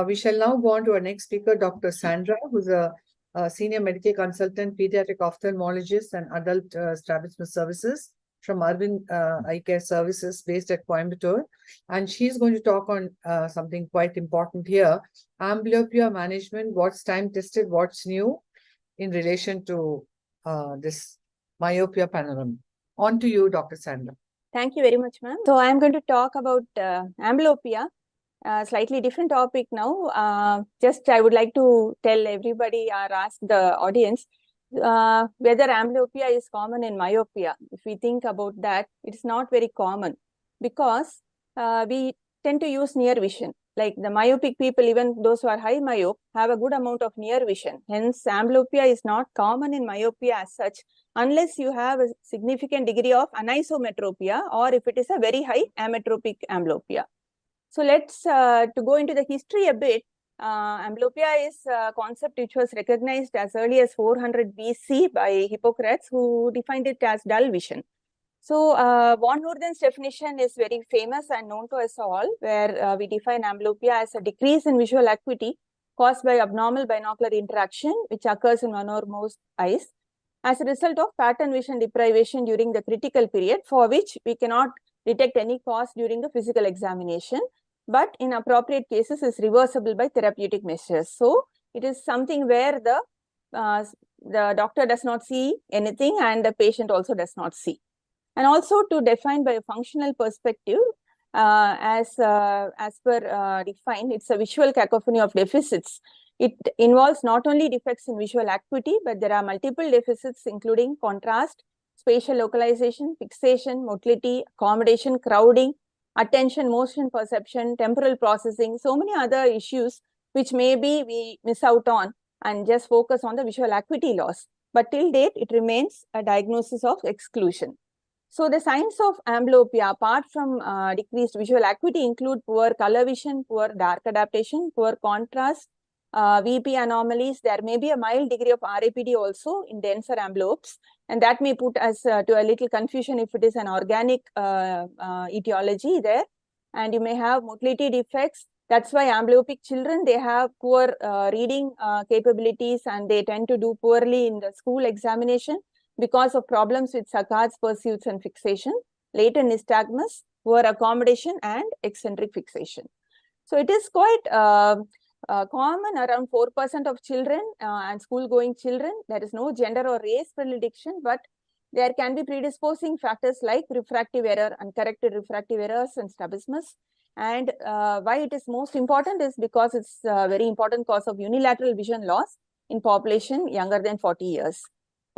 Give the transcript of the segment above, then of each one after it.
We shall now go on to our next speaker, Dr. Sandra, who's a senior medical consultant, pediatric ophthalmologist, and adult strabismus services from Arvind Eye Care Services based at Coimbatore. And she's going to talk on something quite important here, amblyopia management, what's time tested, what's new in relation to this myopia panorama. On to you, Dr. Sandra. Thank you very much, ma'am. So I'm going to talk about amblyopia, slightly different topic now. Just I would like to tell everybody or ask the audience whether amblyopia is common in myopia. If we think about that, it's not very common because we tend to use near vision. Like the myopic people, even those who are high myope, have a good amount of near vision. Hence, amblyopia is not common in myopia as such, unless you have a significant degree of anisometropia or if it is a very high ametropic amblyopia. So let's to go into the history a bit. Amblyopia is a concept which was recognized as early as 400 BC by Hippocrates, who defined it as dull vision. So von Noorden's definition is very famous and known to us all, where we define amblyopia as a decrease in visual acuity caused by abnormal binocular interaction, which occurs in one or more eyes, as a result of pattern vision deprivation during the critical period, for which we cannot detect any cause during the physical examination, but in appropriate cases is reversible by therapeutic measures. So it is something where the doctor does not see anything and the patient also does not see. And also to define by a functional perspective, as per defined, it's a visual cacophony of deficits. It involves not only defects in visual acuity, but there are multiple deficits including contrast, spatial localization, fixation, motility, accommodation, crowding, attention, motion perception, temporal processing, so many other issues which maybe we miss out on and just focus on the visual acuity loss. But till date, it remains a diagnosis of exclusion. So the signs of amblyopia, apart from decreased visual acuity, include poor color vision, poor dark adaptation, poor contrast, VP anomalies. There may be a mild degree of RAPD also in denser amblyopes, and that may put us to a little confusion if it is an organic etiology there. And you may have motility defects. That's why amblyopic children, they have poor reading capabilities and they tend to do poorly in the school examination because of problems with saccades, pursuits, and fixation, latent nystagmus, poor accommodation, and eccentric fixation. So it is quite common around 4% of children and school-going children. There is no gender or race predilection, but there can be predisposing factors like refractive error, uncorrected refractive errors, and strabismus. And why it is most important is because it's a very important cause of unilateral vision loss in population younger than 40 years.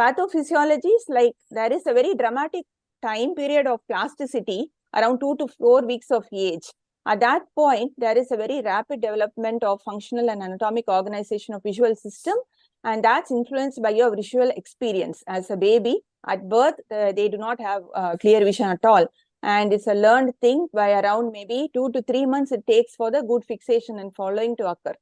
Pathophysiology is like there is a very dramatic time period of plasticity around 2 to 4 weeks of age. At that point, there is a very rapid development of functional and anatomic organization of visual system, and that's influenced by your visual experience. As a baby, at birth, they do not have clear vision at all. And it's a learned thing. By around maybe 2 to 3 months, it takes for the good fixation and following to occur.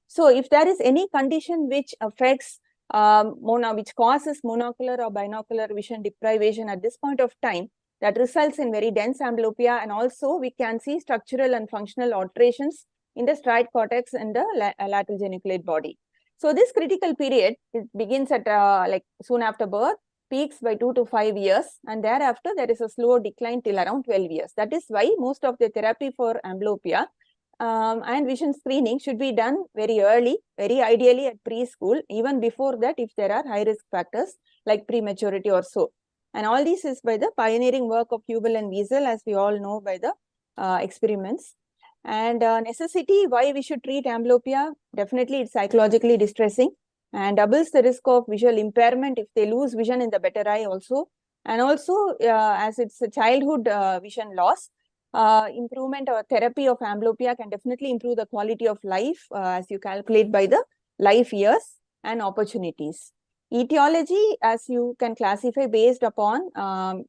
So if there is any condition which affects which causes monocular or binocular vision deprivation at this point of time, that results in very dense amblyopia, and also we can see structural and functional alterations in the striate cortex and the lateral geniculate body. So this critical period, it begins at like soon after birth, peaks by 2 to 5 years, and thereafter there is a slow decline till around 12 years. That is why most of the therapy for amblyopia and vision screening should be done very early, very ideally at preschool, even before that if there are high risk factors like prematurity or so. And all this is by the pioneering work of Hubel and Wiesel, as we all know by the experiments. And necessity, why we should treat amblyopia, definitely it's psychologically distressing and doubles the risk of visual impairment if they lose vision in the better eye also. And also as it's a childhood vision loss, improvement or therapy of amblyopia can definitely improve the quality of life as you calculate by the life years and opportunities. Etiology, as you can classify based upon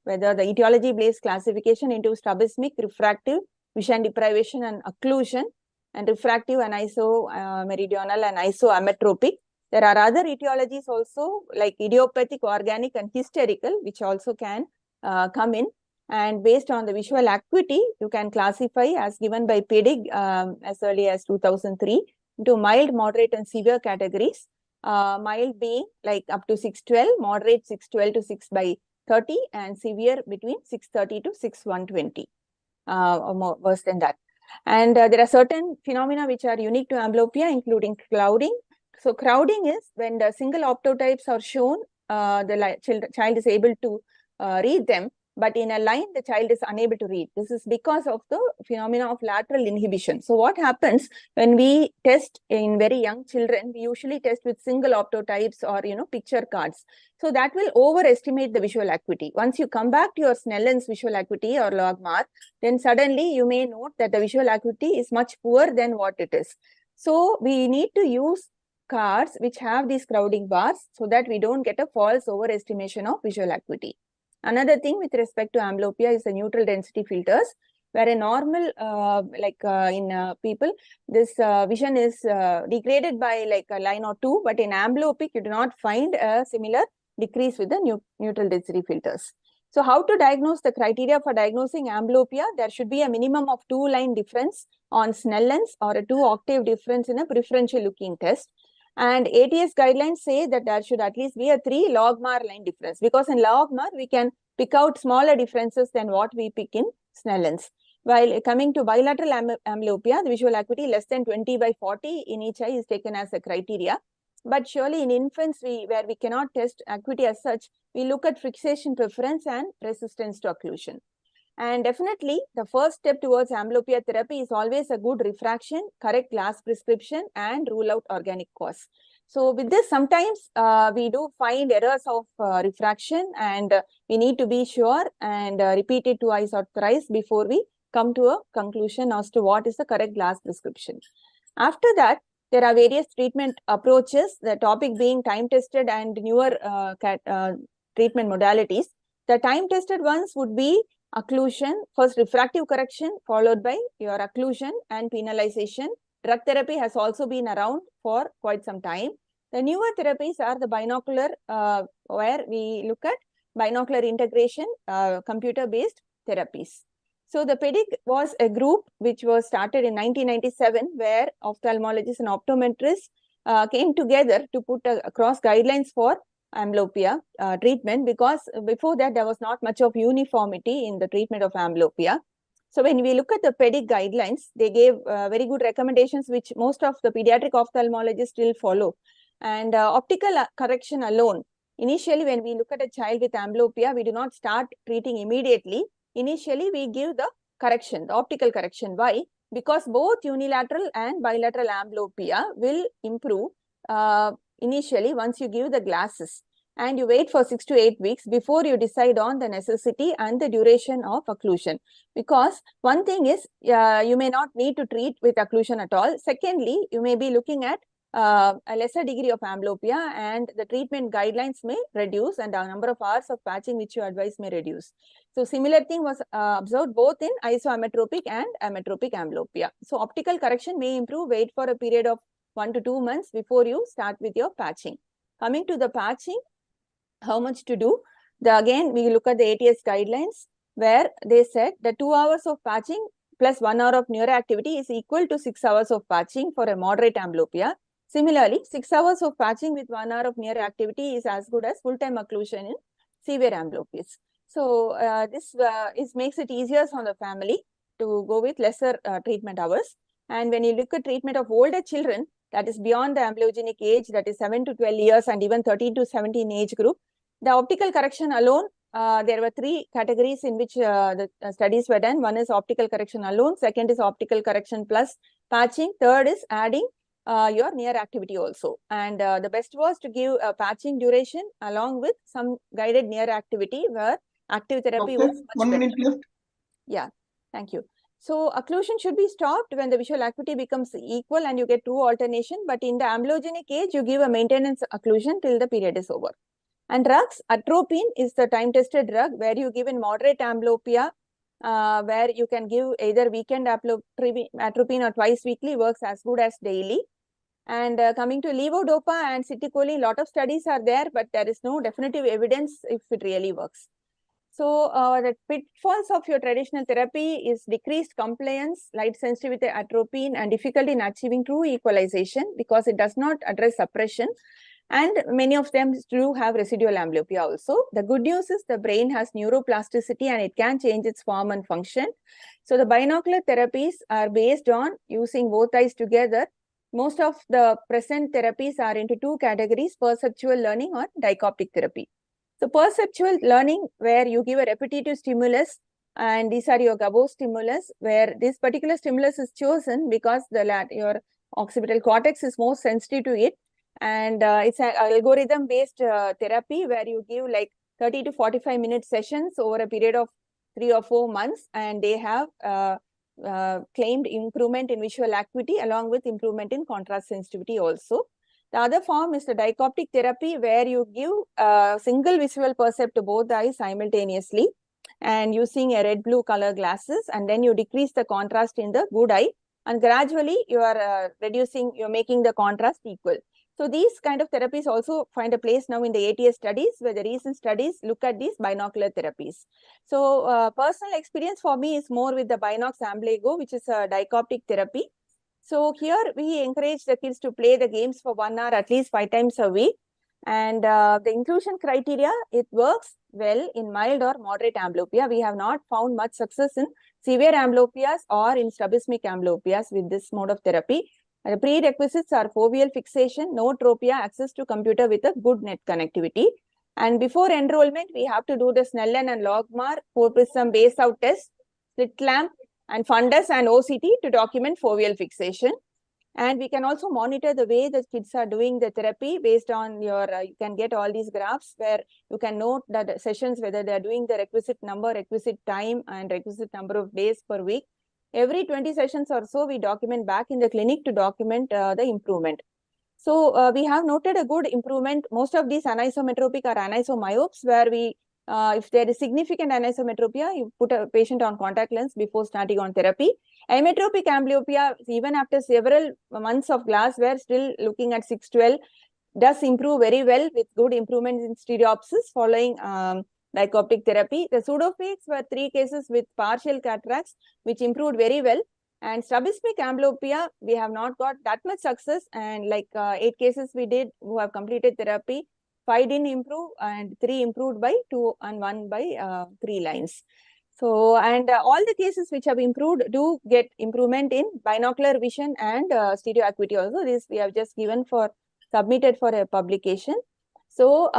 whether the etiology-based classification into strabismic, refractive, vision deprivation and occlusion, and refractive, anisomeridional, and isoametropic. There are other etiologies also like idiopathic, organic, and hysterical, which also can come in. And based on the visual acuity, you can classify as given by PEDIG as early as 2003 into mild, moderate, and severe categories. Mild being like up to 612, moderate 612 to 6/30, and severe between 630 to 6120, or more worse than that. And there are certain phenomena which are unique to amblyopia, including clouding. So crowding is when the single optotypes are shown, the child is able to read them, but in a line, the child is unable to read. This is because of the phenomena of lateral inhibition. So what happens when we test in very young children, we usually test with single optotypes or, picture cards. So that will overestimate the visual acuity. Once you come back to your Snellen's visual acuity or logMAR, then suddenly you may note that the visual acuity is much poorer than what it is. So we need to use cards which have these crowding bars so that we don't get a false overestimation of visual acuity. Another thing with respect to amblyopia is the neutral density filters, where a normal, in people, this vision is degraded by like a line or two, but in amblyopic, you do not find a similar decrease with the neutral density filters. So how to diagnose? The criteria for diagnosing amblyopia? There should be a minimum of 2-line difference on Snellen's or a 2-octave difference in a preferential looking test. And ATS guidelines say that there should at least be a 3 logMAR line difference, because in logMAR, we can pick out smaller differences than what we pick in Snellen's. While coming to bilateral amblyopia, the visual acuity less than 20/40 in each eye is taken as a criteria. But surely in infants, where we cannot test acuity as such, we look at fixation preference and resistance to occlusion. And definitely, the first step towards amblyopia therapy is always a good refraction, correct glass prescription, and rule out organic cause. So with this, sometimes we do find errors of refraction, and we need to be sure and repeat it twice or thrice before we come to a conclusion as to what is the correct glass prescription. After that, there are various treatment approaches, the topic being time-tested and newer treatment modalities. The time-tested ones would be occlusion, first refractive correction, followed by your occlusion and penalization. Drug therapy has also been around for quite some time. The newer therapies are the binocular, where we look at binocular integration, computer-based therapies. So the PEDIG was a group which was started in 1997, where ophthalmologists and optometrists came together to put across guidelines for amblyopia treatment, because before that there was not much of uniformity in the treatment of amblyopia. So when we look at the PEDIG guidelines, they gave very good recommendations which most of the pediatric ophthalmologists still follow. And optical correction alone, initially when we look at a child with amblyopia, we do not start treating immediately. Initially we give the correction, the optical correction. Why? Because both unilateral and bilateral amblyopia will improve initially once you give the glasses, and you wait for 6 to 8 weeks before you decide on the necessity and the duration of occlusion. Because one thing is, you may not need to treat with occlusion at all. Secondly, you may be looking at a lesser degree of amblyopia, and the treatment guidelines may reduce, and the number of hours of patching which you advise may reduce. So similar thing was observed both in isoametropic and ametropic amblyopia. So optical correction may improve. Wait for a period of 1 to 2 months before you start with your patching. Coming to the patching, how much to do? Again, we look at the ATS guidelines, where they said the 2 hours of patching plus 1 hour of neuroactivity is equal to 6 hours of patching for a moderate amblyopia. Similarly, 6 hours of patching with 1 hour of neuroactivity is as good as full-time occlusion in severe amblyopias. So this makes it easier on the family to go with lesser treatment hours. And when you look at treatment of older children, that is beyond the amblyogenic age, that is 7 to 12 years and even 13 to 17 age group, the optical correction alone, there were 3 categories in which the studies were done. One is optical correction alone, second is optical correction plus patching, third is adding your near activity also. And the best was to give a patching duration along with some guided near activity, where active therapy was much 1 minute better. left. Yeah, thank you. So occlusion should be stopped when the visual acuity becomes equal and you get true alternation. But in the amblyogenic age, you give a maintenance occlusion till the period is over. And drugs, atropine is the time-tested drug where you give in moderate amblyopia, where you can give either weekend atropine or twice weekly, works as good as daily. And coming to levodopa and citicoline, lot of studies are there, but there is no definitive evidence if it really works. So the pitfalls of your traditional therapy is decreased compliance, light sensitivity atropine, and difficulty in achieving true equalization because it does not address suppression. And many of them do have residual amblyopia also. The good news is the brain has neuroplasticity and it can change its form and function. So the binocular therapies are based on using both eyes together. Most of the present therapies are into two categories: perceptual learning or dichoptic therapy. So perceptual learning, where you give a repetitive stimulus, and these are your Gabo stimulus, where this particular stimulus is chosen because your occipital cortex is more sensitive to it. And it's an algorithm-based therapy where you give like 30 to 45 minute sessions over a period of 3 or 4 months, and they have claimed improvement in visual acuity along with improvement in contrast sensitivity also. The other form is the dichoptic therapy, where you give a single visual percept to both eyes simultaneously and using a red-blue color glasses, and then you decrease the contrast in the good eye, and gradually you are you're making the contrast equal. So these kind of therapies also find a place now in the ATS studies, where the recent studies look at these binocular therapies. So personal experience for me is more with the Binox Amblyopia, which is a dichoptic therapy. So here we encourage the kids to play the games for 1 hour at least 5 times a week. And the inclusion criteria, it works well in mild or moderate amblyopia. We have not found much success in severe amblyopias or in strabismic amblyopias with this mode of therapy. The prerequisites are foveal fixation, no tropia, access to computer with a good net connectivity. And before enrollment, we have to do the Snellen and Logmar 4-prism base out test, slit lamp, and fundus and OCT to document foveal fixation. And we can also monitor the way the kids are doing the therapy based on your, you can get all these graphs where you can note the sessions, whether they are doing the requisite number, requisite time, and requisite number of days per week. Every 20 sessions or so, we document back in the clinic to document the improvement. So we have noted a good improvement. Most of these anisometropic or anisomyopes, where we if there is significant anisometropia, you put a patient on contact lens before starting on therapy. Ametropic amblyopia, even after several months of glass, we're still looking at 612, does improve very well with good improvements in stereopsis following dichoptic therapy. The pseudophakics were 3 cases with partial cataracts, which improved very well. And strabismic amblyopia, we have not got that much success. And like 8 cases we did who have completed therapy, 5 didn't improve and 3 improved by 2 and 1 by 3 lines. So, and all the cases which have improved do get improvement in binocular vision and stereo acuity also. This we have just submitted for a publication. So,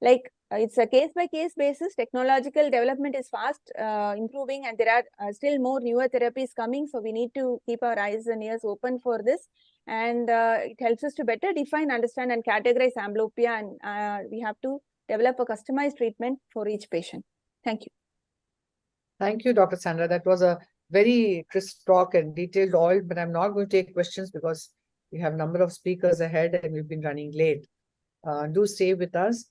like it's a case-by-case basis. Technological development is fast improving, and there are still more newer therapies coming. So we need to keep our eyes and ears open for this. And it helps us to better define, understand, and categorize amblyopia. And we have to develop a customized treatment for each patient. Thank you. Thank you, Dr. Sandra. That was a very crisp talk and detailed all, but I'm not going to take questions because we have a number of speakers ahead and we've been running late. Do stay with us.